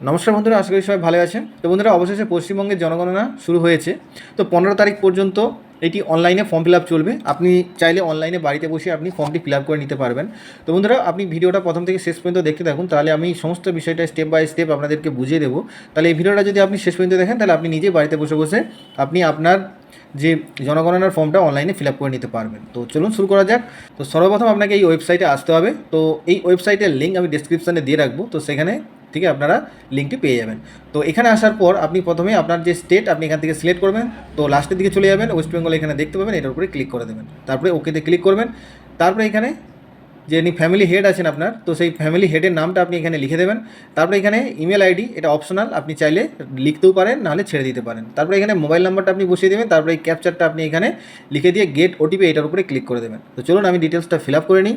নমস্কার বন্ধুরা, আশা করি সবাই ভালো আছেন। তো বন্ধুরা, অবশেষে পশ্চিমবঙ্গের জনগণনা শুরু হয়েছে। তো 15 তারিখ পর্যন্ত এটি অনলাইনে ফর্ম ফিল আপ চলবে। আপনি চাইলে অনলাইনে বাড়িতে বসে আপনি ফর্মটি ফিল আপ করে নিতে পারবেন। তো বন্ধুরা, আপনি ভিডিওটা প্রথম থেকে শেষ পর্যন্ত দেখতে থাকুন, তাহলে আমি সমস্ত বিষয়টা স্টেপ বাই স্টেপ আপনাদেরকে বুঝিয়ে দেবো। তাহলে এই ভিডিওটা যদি আপনি শেষ পর্যন্ত দেখেন, তাহলে আপনি নিজেই বাড়িতে বসে বসে আপনি আপনার যে জনগণনার ফর্মটা অনলাইনে ফিল আপ করে নিতে পারবেন। তো চলুন শুরু করা যাক। তো সর্বপ্রথম আপনাকে এই ওয়েবসাইটে আসতে হবে। তো এই ওয়েবসাইটের লিঙ্ক আমি ডেসক্রিপশানে দিয়ে রাখবো, তো সেখানে থেকে আপনারা লিঙ্কটি পেয়ে যাবেন। তো এখানে আসার পর আপনি প্রথমে আপনার যে স্টেট আপনি এখান থেকে সিলেক্ট করবেন। তো লাস্টের দিকে চলে যাবেন, ওয়েস্ট বেঙ্গল এখানে দেখতে পাবেন, এটার উপরে ক্লিক করে দেবেন। তারপরে ওকেতে ক্লিক করবেন। তারপরে এখানে যে ফ্যামিলি হেড আছেন আপনার, তো সেই ফ্যামিলি হেডের নামটা আপনি এখানে লিখে দেবেন। তারপরে এখানে ইমেল আইডি, এটা অপশনাল, আপনি চাইলে লিখতেও পারেন, নাহলে ছেড়ে দিতে পারেন। তারপরে এখানে মোবাইল নাম্বারটা আপনি বসিয়ে দেবেন। তারপরে এই ক্যাপচারটা আপনি এখানে লিখে দিয়ে গেট ওটিপি এটার উপরে ক্লিক করে দেবেন। তো চলুন আমি ডিটেলসটা ফিল আপ করে নিই।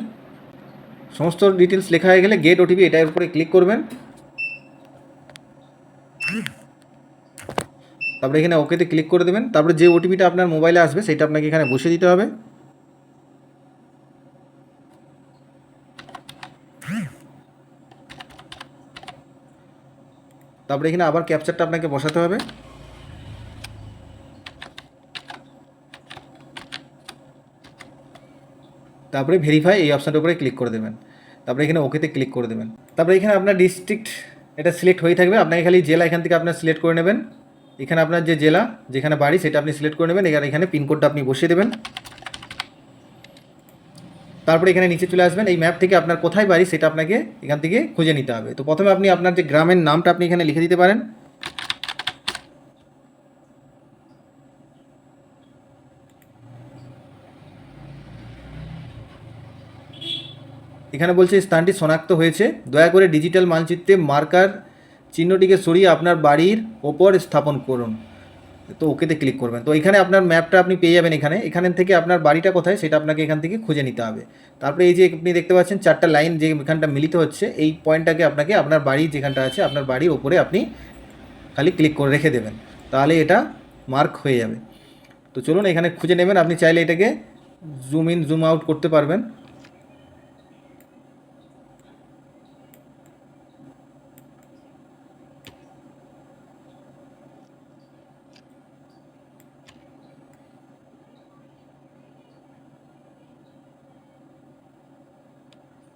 সমস্ত ডিটেলস লেখা হয়ে গেলে গেট ওটিপি এটার উপরে ক্লিক করবেন। তারপরে এখানে ওকেতে ক্লিক করে দেবেন। তারপরে যে ওটিপিটা আপনার মোবাইলে আসবে সেটা আপনাকে এখানে বসিয়ে দিতে হবে। তারপরে এখানে আবার ক্যাপচারটা আপনাকে বসাতে হবে। তারপরে ভেরিফাই এই অপশানটার উপরে ক্লিক করে দেবেন। তারপরে এখানে ওকেতে ক্লিক করে দেবেন। তারপরে এখানে আপনার ডিস্ট্রিক্ট এটা সিলেক্ট হয়ে থাকবে। আপনাকে খালি জেলা এখান থেকে আপনার সিলেক্ট করে নেবেন। এখানে আপনার যে জেলা যেখানে বাড়ি সেটা আপনি সিলেক্ট করে নেবেন। এখানে পিনকোডটা আপনি বসিয়ে দেবেন। তারপরে এখানে নিচে চলে আসবেন। এই ম্যাপ থেকে আপনার কোথায় বাড়ি সেটা আপনাকে এখান থেকে খুঁজে নিতে হবে। তো প্রথমে আপনি আপনার যে গ্রামের নামটা আপনি এখানে লিখে দিতে পারেন। এখানে বলছে স্থানটি শনাক্ত হয়েছে, দয়া করে ডিজিটাল মানচিত্রে মার্কার চিহ্নটিকে সরিয়ে আপনার বাড়ির ওপর স্থাপন করুন। তো ওকেতে ক্লিক করবেন। তো এখানে আপনার ম্যাপটা আপনি পেয়ে যাবেন। এখান থেকে আপনার বাড়িটা কোথায় সেটা আপনাকে এখান থেকে খুঁজে নিতে হবে। তারপরে এই যে আপনি দেখতে পাচ্ছেন চারটা লাইন যে এখানটা মিলিত হচ্ছে, এই পয়েন্টটাকে আপনাকে আপনার বাড়ি যেখানটা আছে আপনার বাড়ির ওপরে আপনি খালি ক্লিক করে রেখে দেবেন, তাহলে এটা মার্ক হয়ে যাবে। তো চলুন এখানে খুঁজে নেবেন। আপনি চাইলে এটাকে জুম ইন জুম আউট করতে পারবেন।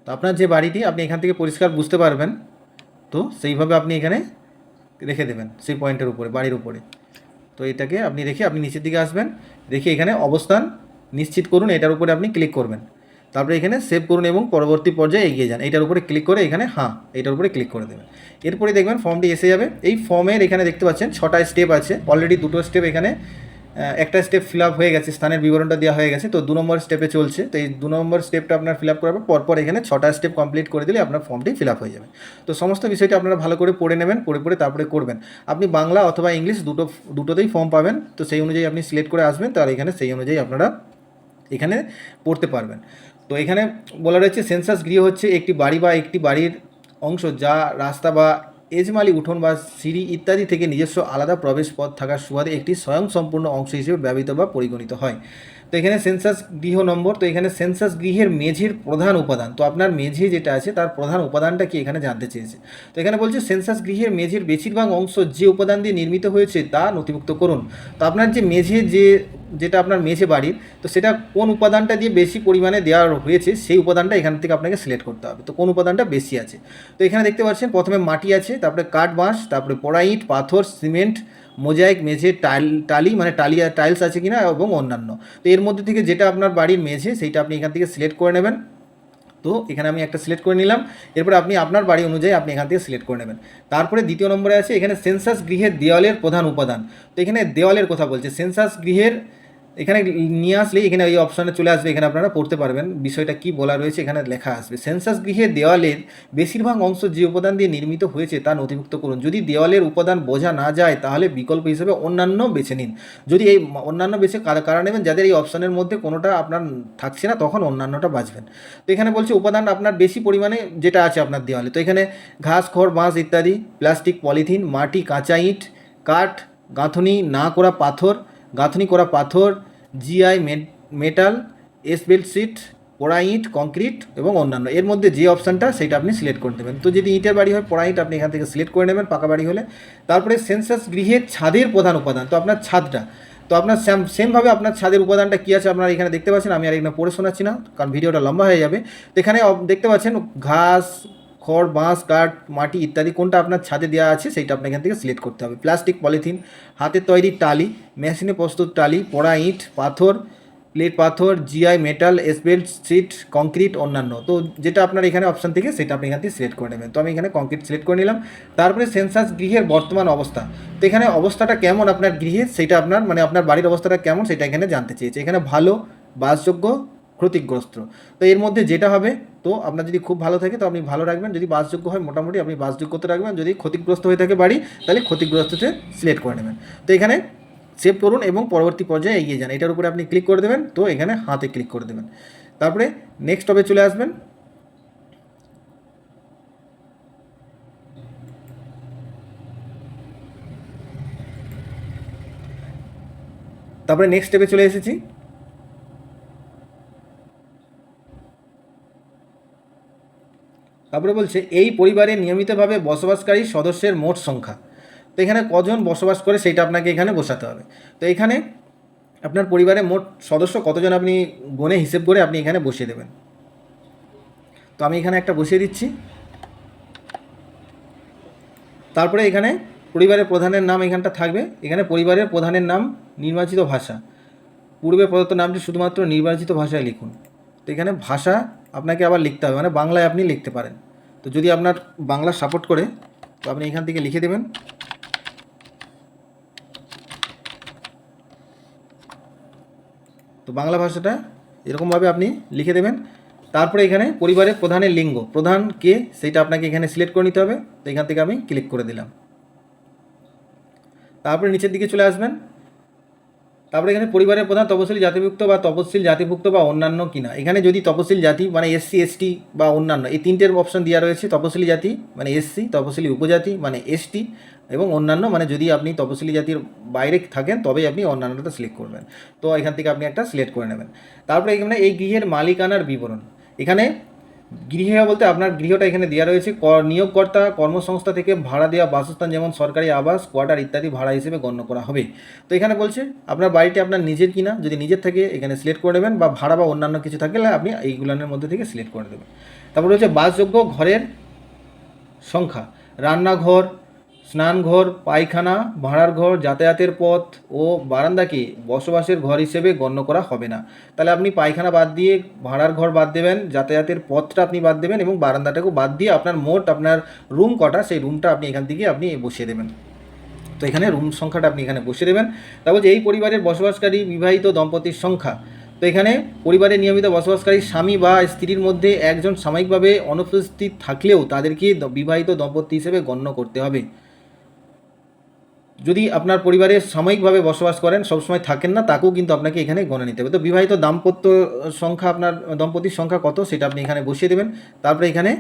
তো আপনার যে বাড়িটি আপনি এখান থেকে পরিষ্কার বুঝতে পারবেন, তো সেইভাবে আপনি এখানে রেখে দেবেন সেই পয়েন্টের উপরে, বাড়ির উপরে। তো এটাকে আপনি রেখে আপনি নিচের দিকে আসবেন, রেখে এখানে অবস্থান নিশ্চিত করুন, এটার উপরে আপনি ক্লিক করবেন। তারপরে এখানে সেভ করুন এবং পরবর্তী পর্যায়ে এগিয়ে যান, এটার উপরে ক্লিক করে এখানে হ্যাঁ এটার উপরে ক্লিক করে দেবেন। এরপরে দেখবেন ফর্মটি এসে যাবে। এই ফর্মের এখানে দেখতে পাচ্ছেন 6টা স্টেপ আছে। অলরেডি 2টো স্টেপ এখানে, একটা স্টেপ ফিল আপ হয়ে গেছে, স্থানের বিবরণটা দেওয়া হয়ে গেছে। তো 2 নম্বর স্টেপে চলছে। তো এই 2 নম্বর স্টেপটা আপনার ফিল আপ করার পরপর এখানে 6টা স্টেপ কমপ্লিট করে দিলে আপনার ফর্মটি ফিল আপ হয়ে যাবে। তো সমস্ত বিষয়টা আপনারা ভালো করে পড়ে নেবেন, পড়ে তারপরে করবেন। আপনি বাংলা অথবা ইংলিশ দুটোতেই ফর্ম পাবেন। তো সেই অনুযায়ী আপনি সিলেক্ট করে আসবেন, তার এখানে সেই অনুযায়ী আপনারা এখানে পড়তে পারবেন। তো এখানে বলা রয়েছে সেন্সাস গৃহ হচ্ছে একটি বাড়ি বা একটি বাড়ির অংশ যা রাস্তা বা এজমালি উঠোন বা সিঁড়ি ইত্যাদি থেকে নিজস্ব আলাদা প্রবেশ পথ থাকার সুবাদে একটি স্বয়ংসম্পূর্ণ অংশ হিসেবে ব্যবহৃত বা পরিগণিত হয়। তো এখানে সেন্সাস গৃহ নম্বর, তো এখানে সেন্সাস গৃহের মেঝের প্রধান উপাদান, তো আপনার মেঝে যেটা আছে তার প্রধান উপাদানটা কি এখানে জানতে চেয়েছে। তো এখানে বলছে সেন্সাস গৃহের মেঝের বেশিরভাগ অংশ যে উপাদান দিয়ে নির্মিত হয়েছে তা নথিভুক্ত করুন। তো আপনার যে মেঝে যেটা আপনার মেঝে বাড়ির, তো সেটা কোন উপাদানটা দিয়ে বেশি পরিমাণে দেওয়া হয়েছে সেই উপাদানটা এখান থেকে আপনাকে সিলেক্ট করতে হবে। তো কোন উপাদানটা বেশি আছে, তো এখানে দেখতে পাচ্ছেন প্রথমে মাটি আছে, তারপরে কাঠ বাঁশ, তারপরে পোড়া ইট, পাথর, সিমেন্ট, মোজাইক, মেঝে টালি মানে টাইলস আছে কিনা এবং অন্যান্য। তো এর মধ্যে থেকে যেটা আপনার বাড়ির মেঝে সেইটা আপনি এখান থেকে সিলেক্ট করে নেবেন। তো এখানে আমি একটা সিলেক্ট করে নিলাম। এরপরে আপনি আপনার বাড়ি অনুযায়ী আপনি এখান থেকে সিলেক্ট করে নেবেন। তারপরে দ্বিতীয় নম্বরে আছে এখানে সেন্সাস গৃহের দেওয়ালের প্রধান উপাদান। তো এখানে দেওয়ালের কথা বলছে, সেন্সাস গৃহের এখানে নিয়ে আসলে এখানে এই অপশানে চলে আসবে, এখানে আপনারা পড়তে পারবেন বিষয়টা কী বলা রয়েছে, এখানে লেখা আসবে সেন্সাস গৃহের দেওয়ালের বেশিরভাগ অংশ যে উপাদান দিয়ে নির্মিত হয়েছে তা নথিভুক্ত করুন। যদি দেওয়ালের উপাদান বোঝা না যায় তাহলে বিকল্প হিসেবে অন্যান্য বেছে নিন। যদি এই অন্যান্য বেছে কারা নেবেন, যাদের এই অপশানের মধ্যে কোনোটা আপনার থাকছে না তখন অন্যান্যটা বাঁচবেন। তো এখানে বলছে উপাদান আপনার বেশি পরিমাণে যেটা আছে আপনার দেওয়ালে, তো এখানে ঘাস, খড়, বাঁশ ইত্যাদি, প্লাস্টিক, পলিথিন, মাটি, কাঁচা ইট, কাঠ, গাঁথনি করা পাথর, জিআই মেটাল, এসবেস্ট শিট, পোড়া ইট, কংক্রিট এবং অন্যান্য, এর মধ্যে যে অপশানটা সেটা আপনি সিলেক্ট করে দেবেন। তো যদি ইটের বাড়ি হয় পোড়া ইট আপনি এখান থেকে সিলেক্ট করে নেবেন পাকা বাড়ি হলে। তারপরে সেন্সাস গৃহের ছাদের প্রধান উপাদান, তো আপনার ছাদটা, তো আপনার সেমভাবে আপনার ছাদের উপাদানটা কী আছে আপনারা এখানে দেখতে পাচ্ছেন। আমি আর এখানে পড়ে শোনাচ্ছি না কারণ ভিডিওটা লম্বা হয়ে যাবে। তো এখানে দেখতে পাচ্ছেন ঘাস, খড়, বাঁশ, কাঠ, মাটি ইত্যাদি কোনটা আপনার ছাদে দেওয়া আছে সেইটা আপনার এখান থেকে সিলেক্ট করতে হবে। প্লাস্টিক, পলিথিন, হাতের তৈরি টালি, মেশিনে প্রস্তুত টালি, পোড়া ইট, পাথর, প্লেট পাথর, জিআই, মেটাল, এসবেস্ট, সিট, কংক্রিট, অন্যান্য। তো যেটা আপনার এখানে অপশান থেকে সেটা আপনি এখান থেকে সিলেক্ট করে নেবেন। তো আমি এখানে কংক্রিট সিলেক্ট করে নিলাম। তারপরে সেন্সাস গৃহের বর্তমান অবস্থা, তো এখানে অবস্থাটা কেমন আপনার গৃহে সেটা আপনার মানে আপনার বাড়ির অবস্থাটা কেমন সেটা এখানে জানতে চেয়েছে। এখানে ভালো, বাসযোগ্য, ক্ষতিগ্রস্ত। তো এর মধ্যে যেটা হবে, তো আপনার যদি খুব ভালো থাকে তো আপনি ভালো রাখবেন, যদি বাসযোগ্য হয় মোটামুটি আপনি বাসযোগ্যতা রাখবেন, যদি ক্ষতিগ্রস্ত হয়ে থাকে বাড়ি তাহলে ক্ষতিগ্রস্ততে সিলেক্ট করে নেবেন। তো এখানে সেভ করুন এবং পরবর্তী পর্যায়ে এগিয়ে যান, এটার উপরে আপনি ক্লিক করে দেবেন। তো এখানে হাতে ক্লিক করে দেবেন, তারপরে নেক্সট টবে চলে আসবেন। তারপরে নেক্সট স্টেপে চলে এসেছি। তারপরে বলছে এই পরিবারে নিয়মিতভাবে বসবাসকারী সদস্যের মোট সংখ্যা, তো এখানে কজন বসবাস করে সেইটা আপনাকে এখানে বসাতে হবে। তো এখানে আপনার পরিবারে মোট সদস্য কতজন আপনি গণে হিসেব করে আপনি এখানে বসিয়ে দেবেন। তো আমি এখানে একটা বসিয়ে দিচ্ছি। তারপরে এখানে পরিবারের প্রধানের নাম এখানটা থাকবে। এখানে পরিবারের প্রধানের নাম নির্বাচিত ভাষা, পূর্বে প্রদত্ত নামটি শুধুমাত্র নির্বাচিত ভাষায় লিখুন। তো এখানে ভাষা আপনাকে আবার লিখতে হবে, মানে বাংলায় আপনি লিখতে পারেন। তো যদি আপনার বাংলা সাপোর্ট করে তো আপনি এখান থেকে লিখে দেবেন। তো বাংলা ভাষাটা এরকমভাবে আপনি লিখে দেবেন। তারপরে এখানে পরিবারের প্রধানের লিঙ্গ, প্রধান কে সেইটা আপনাকে এখানে সিলেক্ট করে নিতে হবে। তো এখান থেকে আমি ক্লিক করে দিলাম। তারপরে নিচের দিকে চলে আসবেন। তারপরে এখানে পরিবারের প্রধান তপশিলি জাতিভুক্ত বা তপশিল জাতিভুক্ত বা অন্যান্য কিনা, এখানে যদি তপশিল জাতি মানে এসসি, এসটি বা অন্যান্য এই তিনটের অপশন দেওয়া রয়েছে। তপশিলি জাতি মানে এসসি, তপশিলি উপজাতি মানে এসটি এবং অন্যান্য মানে যদি আপনি তপশিলি জাতির বাইরে থাকেন তবেই আপনি অন্যান্যটা সিলেক্ট করবেন। তো এখান থেকে আপনি একটা সিলেক্ট করে নেবেন। তারপরে এখানে এই গৃহের মালিকানার বিবরণ, এখানে গৃহ বলতে আপনার গৃহটা এখানে দেওয়া রয়েছে। নিয়োগকর্তা কর্মসংস্থা থেকে ভাড়া দেওয়া বাসস্থান যেমন সরকারি আবাস, কোয়ার্টার ইত্যাদি ভাড়া হিসেবে গণ্য করা হবে। তো এখানে বলছে আপনার বাড়িটি আপনার নিজের কিনা, যদি নিজের থেকে এখানে সিলেক্ট করে নেবেন, বা ভাড়া বা অন্যান্য কিছু থাকলে আপনি এইগুলোর মধ্যে থেকে সিলেক্ট করে দেবেন। তারপরে হচ্ছে বাসযোগ্য ঘরের সংখ্যা, রান্নাঘর, স্নানঘর, পায়খানা, ভাড়ার ঘর, যাতায়াতের পথ ও বারান্দাকে বসবাসের ঘর হিসেবে গণ্য করা হবে না। তাহলে আপনি পায়খানা বাদ দিয়ে ভাড়ার ঘর বাদ দেবেন, যাতায়াতের পথটা আপনি বাদ দেবেন এবং বারান্দাটাকেও বাদ দিয়ে আপনার মোট আপনার রুম কটা সেই রুমটা আপনি এখান থেকে আপনি বসিয়ে দেবেন। তো এখানে রুম সংখ্যাটা আপনি এখানে বসিয়ে দেবেন। তারপর যে এই পরিবারের বসবাসকারী বিবাহিত দম্পতির সংখ্যা, তো এখানে পরিবারে নিয়মিত বসবাসকারী স্বামী বা স্ত্রীর মধ্যে একজন সাময়িকভাবে অনুপস্থিত থাকলেও তাদেরকে বিবাহিত দম্পতি হিসেবে গণ্য করতে হবে। যদি আপনার পরিবারে সাময়িকভাবে বসবাস করেন, সবসময় থাকেন না, তাকেও কিন্তু আপনাকে এখানে গণে নিতে হবে। তো বিবাহিত দাম্পত্য সংখ্যা আপনার দম্পতির সংখ্যা কত সেটা আপনি এখানে বসিয়ে দেবেন। তারপরে এখানে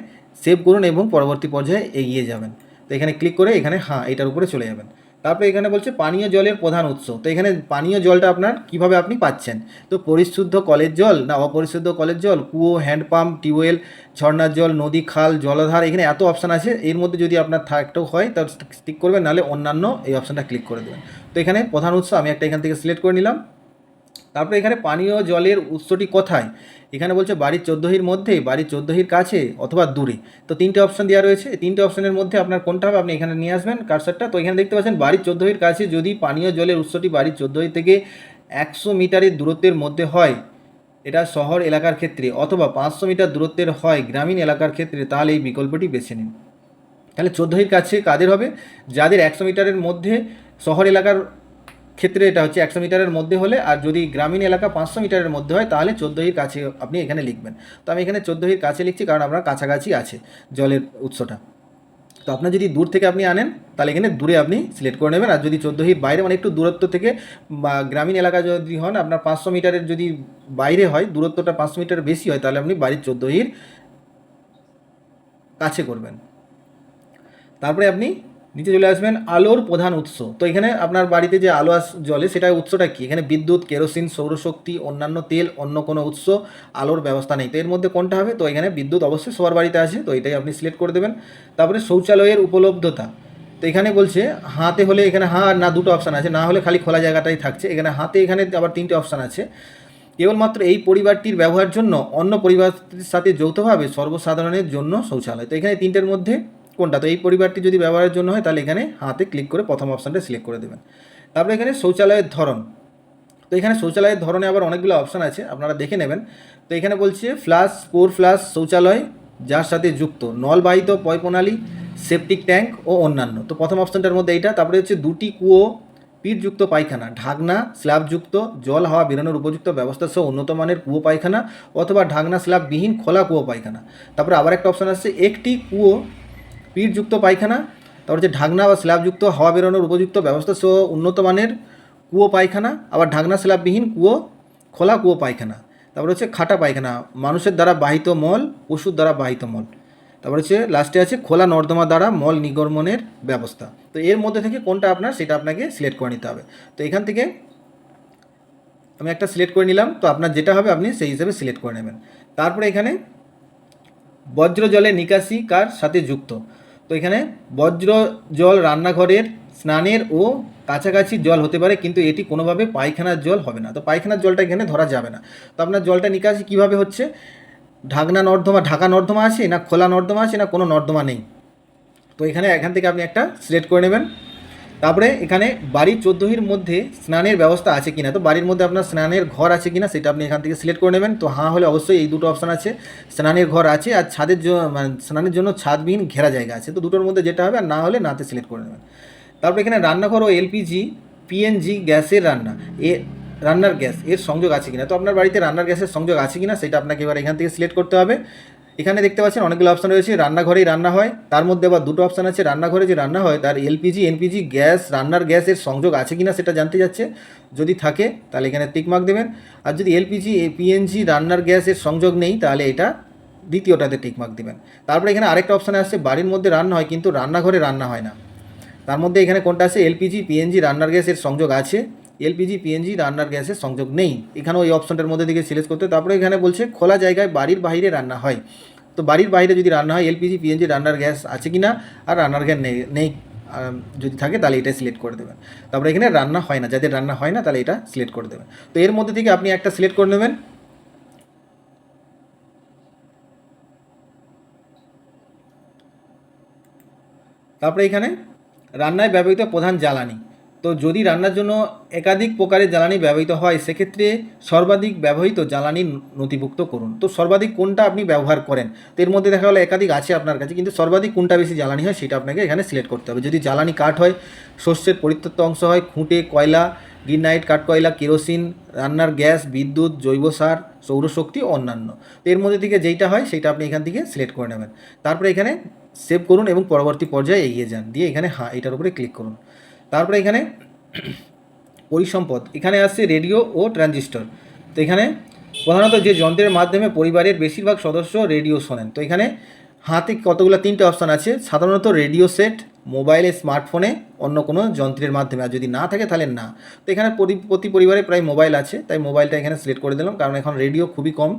সেভ করুন এবং পরবর্তী পর্যায়ে এগিয়ে যাবেন। তো এখানে ক্লিক করে এখানে হ্যাঁ এটার উপরে চলে যাবেন। তারপরে এখানে বলছে পানীয় জলের প্রধান উৎস, তো এখানে পানীয় জলটা আপনার কিভাবে আপনি পাচ্ছেন। তো পরিশুদ্ধ কলের জল না অপরিশুদ্ধ কলের জল, কুয়ো, হ্যান্ডপাম্প, টিউবওয়েল, ঝর্ণার জল, নদী, খাল, জলাধার, এখানে এত অপশান আছে। এর মধ্যে যদি আপনার একটাও হয় তাহলে ক্লিক করবেন, নাহলে অন্যান্য এই অপশানটা ক্লিক করে দেবেন। তো এখানে প্রধান উৎস আমি একটা এখান থেকে সিলেক্ট করে নিলাম। তারপরে এখানে পানীয় জলের উৎসটি কোথায়, এখানে বলছে বাড়ির চোদ্দোহির মধ্যে, বাড়ির চোদ্দোহির কাছে অথবা দূরে। তো তিনটে অপশান দেওয়া রয়েছে, এই তিনটে অপশানের মধ্যে আপনার কোনটা হবে আপনি এখানে নিয়ে আসবেন কারসারটা। তো এখানে দেখতে পাচ্ছেন বাড়ির চোদ্দোহির কাছে যদি পানীয় জলের উৎসটি বাড়ির চোদ্দোহি থেকে 100 মিটারের দূরত্বের মধ্যে হয়, এটা শহর এলাকার ক্ষেত্রে, অথবা 500 মিটার দূরত্বের হয় গ্রামীণ এলাকার ক্ষেত্রে, তাহলে এই বিকল্পটি বেছে নিন। তাহলে চোদ্দোহির কাছে কাদের হবে, যাদের 100 মিটারের মধ্যে, শহর এলাকার ক্ষেত্রে এটা হচ্ছে 100 মিটারের মধ্যে হলে, আর যদি গ্রামীণ এলাকা 500 মিটারের মধ্যে হয় তাহলে চোদ্দোহির কাছে আপনি এখানে লিখবেন। তো আমি এখানে চোদ্দোহির কাছে লিখছি কারণ আপনার কাছাকাছি আছে জলের উৎসটা। তো আপনার যদি দূর থেকে আপনি আনেন তাহলে এখানে দূরে আপনি সিলেক্ট করে নেবেন, আর যদি চোদ্দোহির বাইরে মানে একটু দূরত্ব থেকে বা গ্রামীণ এলাকা যদি হন আপনার 500 মিটারের যদি বাইরে হয়, দূরত্বটা 500 মিটার বেশি হয়, তাহলে আপনি বাড়ির চোদ্দোহির কাছে করবেন। তারপরে আপনি নিচে চলে আসবেন আলোর প্রধান উৎস। তো এখানে আপনার বাড়িতে যে আলো জ্বলে সেটা উৎসটা কি? এখানে বিদ্যুৎ, কেরোসিন, সৌরশক্তি, অন্যান্য তেল, অন্য কোনো উৎস আলোর ব্যবস্থা নেই। তো এর মধ্যে কোনটা হবে? তো এখানে বিদ্যুৎ অবশ্যই সবার বাড়িতে আছে, তো এটাই আপনি সিলেক্ট করে দেবেন। তারপরে শৌচালয়ের উপলব্ধতা। তো এখানে বলছে হাতে হলে, এখানে হ্যাঁ আর না দুটো অপশান আছে, না হলে খালি খোলা জায়গাটাই থাকছে। এখানে হাতে, এখানে আবার 3টে অপশান আছে। কেবলমাত্র এই পরিবারটির ব্যবহার জন্য, অন্য পরিবারটির সাথে যৌথভাবে, সর্বসাধারণের জন্য শৌচালয়। তো এখানে 3টের মধ্যে কোনটা? তো এই পরিবারটি যদি ব্যবহারের জন্য হয় তাহলে এখানে হাতে ক্লিক করে প্রথম অপশানটা সিলেক্ট করে দেবেন। তারপরে এখানে শৌচালয়ের ধরন। তো এখানে শৌচালয়ের ধরনে আবার অনেকগুলো অপশান আছে, আপনারা দেখে নেবেন। তো এখানে বলছে ফ্লাশ, কোর ফ্লাশ শৌচালয় যার সাথে যুক্ত নলবাহিত পয় প্রণালী, সেপটিক ট্যাঙ্ক ও অন্যান্য। তো প্রথম অপশানটার মধ্যে এইটা। তারপরে হচ্ছে 2টি কুয়ো, পিঠযুক্ত পায়খানা, ঢাকনা স্ল্যাবযুক্ত, জল হাওয়া বেরোনোর উপযুক্ত ব্যবস্থা সহ উন্নত মানের কুয়ো পায়খানা অথবা ঢাকনা স্ল্যাববিহীন খোলা কুয়ো পায়খানা। তারপরে আবার একটা অপশান আসছে একটি কুয়ো, পিঠযুক্ত পায়খানা, তারপর হচ্ছে ঢাকনা বা স্ল্যাবযুক্ত হাওয়া বেরোনোর উপযুক্ত ব্যবস্থা সহ উন্নত মানের কুয়ো পায়খানা, আবার ঢাকনা স্ল্যাববিহীন কুয়ো, খোলা কুয়ো পায়খানা। তারপর হচ্ছে খাটা পায়খানা, মানুষের দ্বারা বাহিত মল, পশুর দ্বারা বাহিত মল। তারপর হচ্ছে লাস্টে আছে খোলা নর্দমা দ্বারা মল নির্গমনের ব্যবস্থা। তো এর মধ্যে থেকে কোনটা আপনার, সেটা আপনাকে সিলেক্ট করে নিতে হবে। তো এখান থেকে আমি একটা সিলেক্ট করে নিলাম, তো আপনার যেটা হবে আপনি সেই হিসেবে সিলেক্ট করে নেবেন। তারপরে এখানে বজ্র জলের নিকাশি কার সাথে যুক্ত। তো এখানে বজ্র জল রান্নাঘরের, স্নানের ও কাছাকাছি জল হতে পারে, কিন্তু এটি কোনোভাবে পায়খানার জল হবে না। তো পায়খানার জলটা এখানে ধরা যাবে না। তো আপনার জলটা নিকাশি কীভাবে হচ্ছে? ঢাকনা নর্দমা, ঢাকা নর্দমা আছে, না খোলা নর্দমা আছে, না কোনো নর্দমা নেই। তো এখান থেকে আপনি একটা সিলেক্ট করে নেবেন। তারপরে এখানে বাড়ির 14টির মধ্যে স্নানের ব্যবস্থা আছে কিনা। তো বাড়ির মধ্যে আপনার স্নানের ঘর আছে কিনা সেটা আপনি এখান থেকে সিলেক্ট করে নেবেন। তো হ্যাঁ হলে অবশ্যই এই দুটো অপশান আছে, স্নানের ঘর আছে আর ছাদের মানে স্নানের জন্য ছাদবিহীন ঘেরা জায়গা আছে। তো দুটোর মধ্যে যেটা হবে, আর না হলে নাতে সিলেক্ট করে নেবেন। তারপরে এখানে রান্নাঘর ও এলপিজি, পিএনজি গ্যাসের রান্নার গ্যাস এর সংযোগ আছে কিনা। তো আপনার বাড়িতে রান্নার গ্যাসের সংযোগ আছে কিনা সেটা আপনাকে এবার এখান থেকে সিলেক্ট করতে হবে। এখানে দেখতে পাচ্ছেন অনেকগুলো অপশান রয়েছে। রান্নাঘরেই রান্না হয়, তার মধ্যে আবার দুটো অপশান আছে। রান্নাঘরে যে রান্না হয় তার এনপিজি গ্যাস, রান্নার গ্যাসের সংযোগ আছে কিনা সেটা জানতে যাচ্ছে। যদি থাকে তাহলে এখানে টিক মার্ক দেবেন। আর যদি এলপিজি, পিএনজি রান্নার গ্যাসের সংযোগ নেই তাহলে এটা দ্বিতীয়টাতে টিক মার্ক দেবেন। তারপরে এখানে আরেকটা অপশান আসছে, বাড়ির মধ্যে রান্না হয় কিন্তু রান্নাঘরে রান্না হয় না। তার মধ্যে এখানে কোনটা আছে? এলপিজি, পিএনজি রান্নার গ্যাসের সংযোগ আছে, এলপিজি, পিএনজি রান্নার গ্যাসের সংযোগ নেই। এখানেও এই অপশনটার মধ্যে দিকে সিলেক্ট করতে। তারপরে এখানে বলছে খোলা জায়গায় বাড়ির বাইরে রান্না হয়। তো বাড়ির বাইরে যদি রান্না হয়, এলপিজি, পিএনজি রান্নার গ্যাস আছে কি না, আর রান্নার গ্যাস নেই যদি থাকে তাহলে এটা সিলেক্ট করে দেবেন। তারপরে এখানে রান্না হয় না, যাদের রান্না হয় না তাহলে এটা সিলেক্ট করে দেবেন। তো এর মধ্যে থেকে আপনি একটা সিলেক্ট করে নেবেন। তারপরে এখানে রান্নায় ব্যবহৃত প্রধান জ্বালানি। তো যদি রান্নার জন্য একাধিক প্রকারের জ্বালানি ব্যবহৃত হয় সেক্ষেত্রে সর্বাধিক ব্যবহৃত জ্বালানি নথিভুক্ত করুন। তো সর্বাধিক কোনটা আপনি ব্যবহার করেন, তো এর মধ্যে দেখা গেলো একাধিক আছে আপনার কাছে, কিন্তু সর্বাধিক কোনটা বেশি জ্বালানি হয় সেটা আপনাকে এখানে সিলেক্ট করতে হবে। যদি জ্বালানি কাঠ হয়, শস্যের পরিত্যক্ত অংশ হয়, খুঁটে, কয়লা, গ্রিনাইট, কাঠকয়লা, কেরোসিন, রান্নার গ্যাস, বিদ্যুৎ, জৈব সার, সৌরশক্তি ও অন্যান্য। তো এর মধ্যে থেকে যেইটা হয় সেটা আপনি এখান থেকে সিলেক্ট করে নেবেন। তারপরে এখানে সেভ করুন এবং পরবর্তী পর্যায়ে এগিয়ে যান, দিয়ে এখানে হ্যাঁ এটার উপরে ক্লিক করুন। তারপরে এখানে পরিসম্পদ, এখানে আসছে রেডিও ও ট্রানজিস্টর। তো এখানে প্রধানত যে যন্ত্রের মাধ্যমে পরিবারের বেশিরভাগ সদস্য রেডিও শোনেন। তো এখানে হাতে কতগুলো 3টে অপশান আছে। সাধারণত রেডিও সেট, মোবাইলে, স্মার্টফোনে, অন্য কোনো যন্ত্রের মাধ্যমে, আর যদি না থাকে তাহলে না। তো এখানে প্রতি পরিবারে প্রায় মোবাইল আছে, তাই মোবাইলটা এখানে সিলেক্ট করে দিলাম, কারণ এখন রেডিও খুবই কম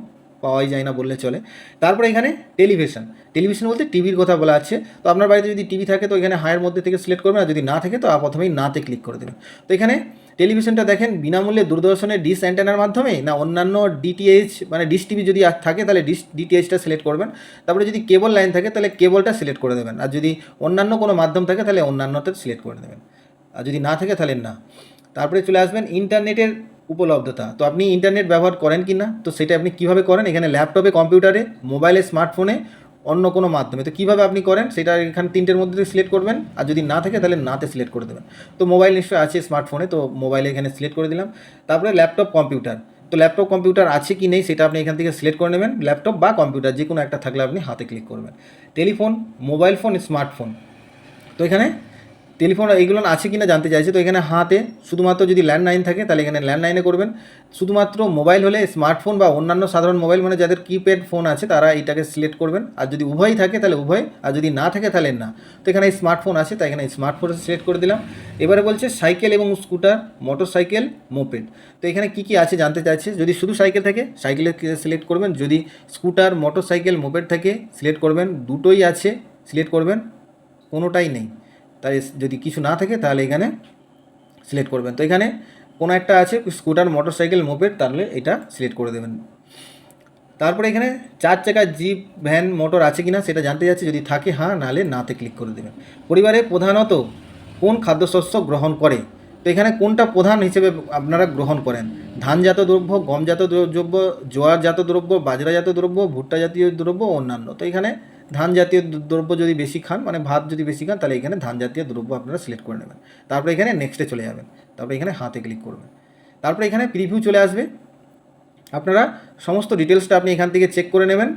পাওয়াই যায় না বললে চলে। তারপরে এখানে টেলিভিশন বলতে টিভির কথা বলা আছে। তো আপনার বাড়িতে যদি টিভি থাকে তো এখানে হায়ের মধ্যে থেকে সিলেক্ট করবেন, আর যদি না থাকে তো প্রথমেই নাতে ক্লিক করে দেবেন। তো এখানে টেলিভিশনটা দেখেন বিনামূল্যে দূরদর্শনের ডিশ অ্যান্টেনার মাধ্যমে, না অন্যান্য ডিটিএইচ মানে ডিশ টিভি যদি থাকে তাহলে ডিটিএইচটা সিলেক্ট করবেন। তারপরে যদি কেবল লাইন থাকে তাহলে কেবলটা সিলেক্ট করে দেবেন, আর যদি অন্যান্য কোনো মাধ্যম থাকে তাহলে অন্যান্যটা সিলেক্ট করে দেবেন, আর যদি না থাকে তাহলে না। তারপরে চলে আসবেন ইন্টারনেটের উপলব্ধতা। তো আপনি ইন্টারনেট ব্যবহার করেন কি না, তো সেটা আপনি কীভাবে করেন, এখানে ল্যাপটপে, কম্পিউটারে, মোবাইলে, স্মার্টফোনে, অন্য কোনো মাধ্যমে। তো কীভাবে আপনি করেন সেটা এখানে 3টের মধ্যে সিলেক্ট করবেন, আর যদি না থাকে তাহলে নাতে সিলেক্ট করে দেবেন। তো মোবাইল নিশ্চয়ই আছে স্মার্টফোনে, তো মোবাইলে এখানে সিলেক্ট করে দিলাম। তারপরে ল্যাপটপ, কম্পিউটার। তো ল্যাপটপ, কম্পিউটার আছে কি নেই সেটা আপনি এখান থেকে সিলেক্ট করে নেবেন। ল্যাপটপ বা কম্পিউটার যে কোনো একটা থাকলে আপনি হাতে ক্লিক করবেন। Telephone, mobile phone, smartphone. তো এখানে টেলিফোন এইগুলো আছে কিনা জানতে চাইছে। তো এখানে হাতে শুধুমাত্র যদি ল্যান্ডলাইন থাকে তাহলে এখানে ল্যান্ডলাইনে করবেন। শুধুমাত্র মোবাইল হলে স্মার্টফোন বা অন্যান্য সাধারণ মোবাইল মানে যাদের কিপ্যাড ফোন আছে তারা এইটাকে সিলেক্ট করবেন। আর যদি উভয় থাকে তাহলে উভয়, আর যদি না থাকে তাহলে না। তো এখানে স্মার্টফোন আছে তাই এখানে স্মার্টফোন সিলেক্ট করে দিলাম। এবারে বলছে সাইকেল এবং স্কুটার, মোটর সাইকেল, মোপেড। তো এখানে কী কী আছে জানতে চাইছে। যদি শুধু সাইকেল থাকে সাইকেলে সিলেক্ট করবেন, যদি স্কুটার, মোটর সাইকেল, মোপেড থাকে সিলেক্ট করবেন, দুটোই আছে সিলেক্ট করবেন, কোনোটাই নেই তাই যদি কিছু না থাকে তাহলে এখানে সিলেক্ট করবেন। তো এখানে কোনো একটা আছে স্কুটার, মোটর সাইকেল, মোপেড, তাহলে এটা সিলেক্ট করে দেবেন। তারপরে এখানে 4 চাকা, জিপ, ভ্যান, মোটর আছে কিনা সেটা জানতে যাচ্ছে, যদি থাকে হ্যাঁ, নাহলে নাতে ক্লিক করে দেবেন। পরিবারে প্রধানত কোন খাদ্যশস্য গ্রহণ করে। তো এখানে কোনটা প্রধান হিসেবে আপনারা গ্রহণ করেন। ধানজাত দ্রব্য, গমজাত দ্রব্য, জোয়ারজাত দ্রব্য, বাজরাজাত দ্রব্য, ভুট্টা জাতীয় দ্রব্য, অন্যান্য। তো এখানে ধান জাতীয় দ্রব্য যদি বেশি খান, মানে ভাত যদি বেশি খান, তাহলে এখানে ধান জাতীয় দ্রব্য আপনারা সিলেক্ট করে নেবেন। তারপরে এখানে নেক্সটে চলে যাবেন, তারপরে এখানে হাতে ক্লিক করবেন। তারপরে এখানে প্রিভিউ চলে আসবে। আপনারা সমস্ত ডিটেলসটা আপনি এখান থেকে চেক করে নেবেন,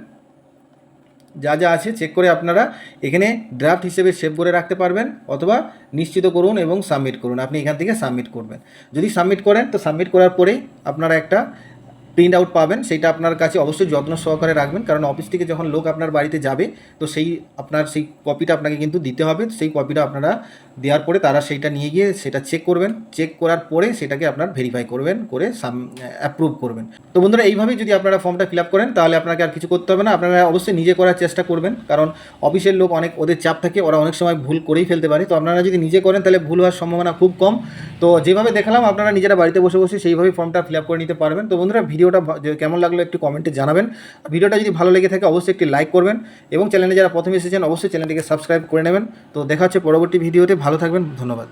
যা যা আছে চেক করে আপনারা এখানে ড্রাফট হিসেবে সেভ করে রাখতে পারবেন, অথবা নিশ্চিত করুন এবং সাবমিট করুন। আপনি এখান থেকে সাবমিট করবেন। যদি সাবমিট করেন তো সাবমিট করার পরেই আপনারা একটা প্রিন্ট আউট পাবেন, সেইটা আপনার কাছে অবশ্যই যত্ন সহকারে রাখবেন, কারণ অফিস থেকে যখন লোক আপনার বাড়িতে যাবে তো সেই আপনার সেই কপিটা আপনাকে কিন্তু দিতে হবে। সেই কপিটা আপনারা দেওয়ার পরে তারা সেইটা নিয়ে গিয়ে সেটা চেক করবেন, চেক করার পরে সেটাকে আপনার ভেরিফাই করবেন, করে অ্যাপ্রুভ করবেন। তো বন্ধুরা এইভাবেই যদি আপনারা ফর্মটা ফিল আপ করেন তাহলে আপনাকে আর কিছু করতে হবে না। আপনারা অবশ্যই নিজে করার চেষ্টা করবেন, কারণ অফিসের লোক অনেক, ওদের চাপ থাকে, ওরা অনেক সময় ভুল করেই ফেলতে পারে। তো আপনারা যদি নিজে করেন তাহলে ভুল হওয়ার সম্ভাবনা খুব কম। তো যেভাবে দেখালাম আপনারা নিজেরা বাড়িতে বসে বসে সেইভাবেই ফর্মটা ফিল আপ করে নিতে পারবেন। তো বন্ধুরা ভিডিওটা কেমন লাগলো একটু কমেন্টে জানাবেন। ভিডিওটা যদি ভালো লেগে থাকে অবশ্যই একটি লাইক করবেন, এবং চ্যানেলে যারা প্রথমে এসেছেন অবশ্যই চ্যানেলটিকে সাবস্ক্রাইব করে নেবেন। তো দেখা হচ্ছে পরবর্তী ভিডিওতে। ভালো থাকবেন, ধন্যবাদ।